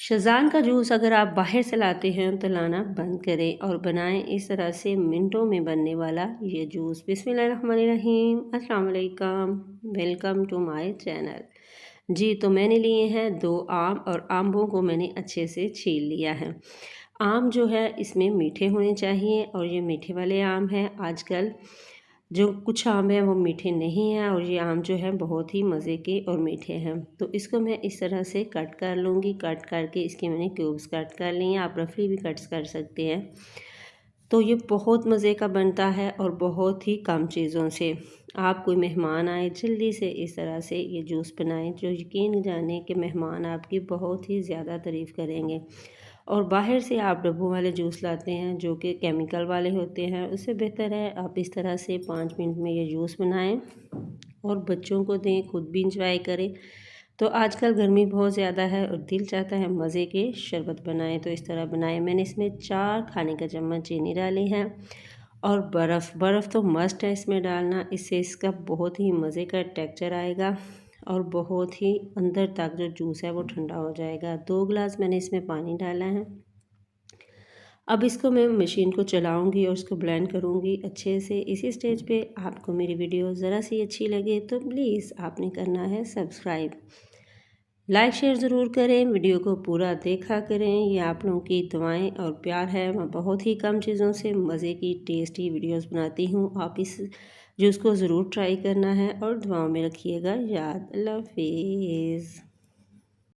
शज़ान का जूस अगर आप बाहर से लाते हैं तो लाना बंद करें और बनाएं इस तरह से मिनटों में बनने वाला ये जूस। बिस्मिल्लाहिर्रहमानिर्रहीम, अस्सलाम वालेकुम, वेलकम टू माय चैनल। जी तो मैंने लिए हैं 2 आम और आम्बों को मैंने अच्छे से छील लिया है। आम जो है इसमें मीठे होने चाहिए और ये मीठे वाले आम हैं। आजकल जो कुछ आम हैं वो मीठे नहीं हैं और ये आम जो है बहुत ही मज़े के और मीठे हैं। तो इसको मैं इस तरह से कट कर लूँगी। कट करके इसके मैंने क्यूब्स कट कर लिए हैं, आप रफली भी कट्स कर सकते हैं। तो ये बहुत मज़े का बनता है और बहुत ही कम चीज़ों से। आप कोई मेहमान आए जल्दी से इस तरह से ये जूस बनाएं, जो यकीन जाने कि मेहमान आपकी बहुत ही ज़्यादा तारीफ़ करेंगे। और बाहर से आप डब्बों वाले जूस लाते हैं जो कि केमिकल वाले होते हैं, उससे बेहतर है आप इस तरह से 5 मिनट में ये जूस बनाएं और बच्चों को दें, खुद भी इंजॉय करें। तो आजकल गर्मी बहुत ज़्यादा है और दिल चाहता है मज़े के शरबत बनाएं, तो इस तरह बनाएं। मैंने इसमें 4 खाने का चम्मच चीनी डाली है और बर्फ़ तो मस्ट है इसमें डालना, इससे इसका बहुत ही मज़े का टेक्सचर आएगा और बहुत ही अंदर तक जो जूस है वो ठंडा हो जाएगा। 2 गिलास मैंने इसमें पानी डाला है। अब इसको मैं मशीन को चलाऊंगी और इसको ब्लेंड करूंगी अच्छे से। इसी स्टेज पे आपको मेरी वीडियो ज़रा सी अच्छी लगे तो प्लीज़ आपने करना है सब्सक्राइब, लाइक शेयर ज़रूर करें, वीडियो को पूरा देखा करें। ये आप लोगों की दुआएं और प्यार है। मैं बहुत ही कम चीज़ों से मज़े की टेस्टी वीडियोस बनाती हूँ। आप इस जूस को ज़रूर ट्राई करना है और दुआओं में रखिएगा याद। अल्लाह हाफिज़।